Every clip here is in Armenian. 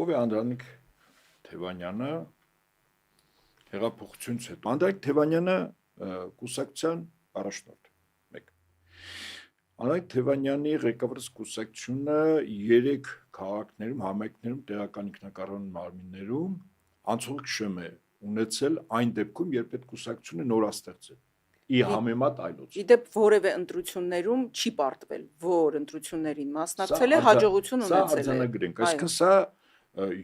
ով է Անդրանիկ Թևանյանը հեղափոխությունից հետո Անդրանիկ Թևանյանը կուսակցության առաջնորդ մեկ Անդրանիկ Թևանյանի ղեկավարած կուսակցությունը 3 քաղաքներում համայնքներում տեղական ինքնակառավարման մարմիններում անցողիկ շեմ է ունեցել այն դեպքում երբ այդ կուսակցությունը նորաստեղծել ի համեմատ այլոց Իդեպ որևէ ընտրություններում չի պարտվել որ ընտրություններին մասնակցել է հաջողություն ունեցել է Սա արձանագրենք այսինքն սա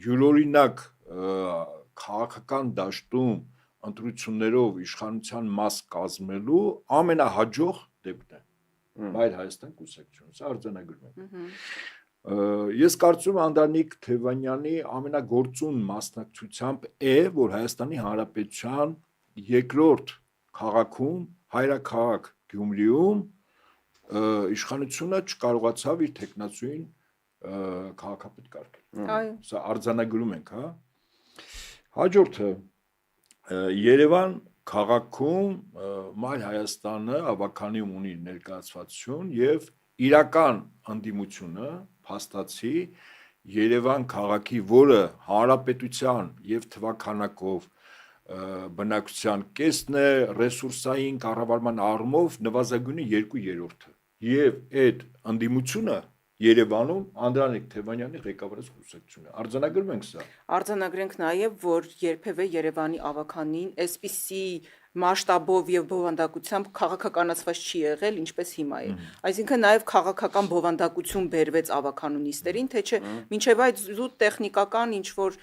յուրօրինակ քաղաքական դաշտում ընտրություններով իշխանության մաս կազմելու ամենահաջող դեպքն է Մայր Հայաստան կուսակցությունը սա արձանագրում ենք Ես կարծում եմ Անդրանիկ Թևանյանի ամենագործուն մասնակցությամբ է որ Հայաստանի Հանրապետության երկրորդ քաղաքում հայրաքաղաք Գյումրիում իշխանությունը չկարողացավ իր տեխնացուին քաղաքապետ կարգել Սա արձանագրում ենք Հաջորդը Երևան քաղաքում Մայր Հայաստանը ավականիում ունի ներկայացվածություն եւ իրական ընդդիմությունը փաստացի Երևան քաղաքի, որը հանրապետության եւ թվականակով բնակչության կեսն է ռեսուրսային կառավարման առումով նվազագույնը 2/3 եւ այդ ընդդիմությունը Երևանում Անդրանիկ Թևանյանի ղեկավարած կուսակցությունը արձանագրում ենք սա Արձանագրենք նաեւ որ երբևէ Երևանի ավականին այսպիսի մասշտաբով եւ բովանդակությամբ քաղաքականացված չի եղել ինչպես հիմա է այսինքն նաեւ քաղաքական բովանդակություն բերվեց ավականունիստերին թե չէ մինչեւ այդ զուտ տեխնիկական ինչ որ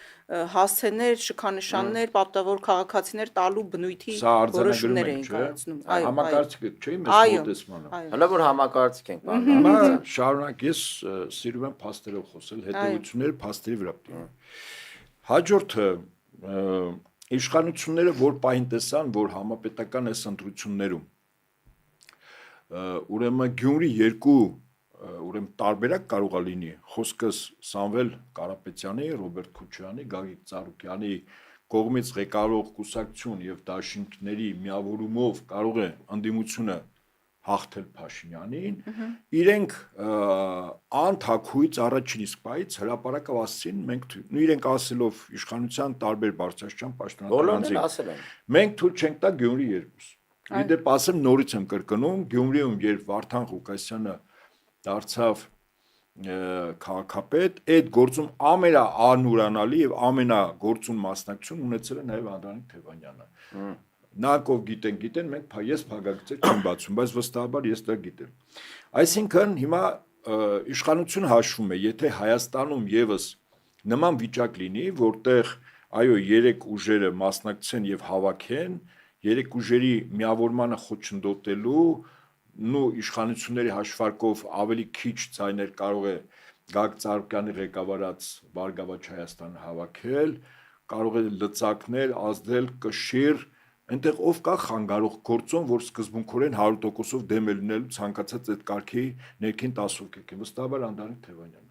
հասցեներ շքանշաններ պատվավոր քաղաքացիներ տալու բնույթի որոշումներ էին կայացնում համակարգիչ չէ մեծ մոտեցմանը հələ որ համակարգիչ ենք Հիմա շարունակ ես սիրում եմ փաստերով խոսել հետևությունները փաստերի վրա Հաջորդը իշխանությունները որ պահին տեսան որ համապետական այս ընտրություններում ուրեմն Գյումրի 2 ուրեմն տարբերակ կարող է լինի խոսքս Սամվել Կարապետյանի, Ռոբերտ Քոչարյանի, Գագիկ Ծառուկյանի կողմից ղեկավարող կուսակցություն եւ դաշինքների միավորումով կարող է ընդդիմությունը հաղթել Փաշինյանին իրենք անթաքույց առաջին իսկ պայից հրապարակը ասեցին մենք իրենք ասելով իշխանության տարբեր բարձրաստիճան պաշտոնյաների մենք թույլ չենք տա Գյումրի 2 Իդեպ ասեմ նորից եմ կրկնում Գյումրիում երբ Վարդան Ղուկասյանը դարձավ քաղաքապետ այդ գործում ամենաանուրանալի եւ ամենագործուն մասնակցություն ունեցել է նաեւ Անդրանիկ Թևանյանը Նակով գիտեն մենք ես փակագծեր չեմ բացում բայց վստահաբար ես դա գիտեմ Այսինքն հիմա իշխանությունը հաշվում է եթե Հայաստանում եւս նման վիճակ լինի որտեղ այո 3 ուժերը մասնակցեն եւ հավաքեն 3 ուժերի միավորմանը խոչընդոտելու իշխանությունների հաշվարկով ավելի քիչ ձայներ կարող է Գագիկ Ծառուկյանի ղեկավարած Բարգավաճ Հայաստանը հավաքել կարող է լծակներ ազդել կշիռ Այնտեղ ով կա խանգարող գործոն, որ սկզբունքորեն 100%-ով դեմ է լինելու ցանկացած այդ կարգի ներքին 10 հոգի, վստահաբար Անդրանիկ Թևանյանը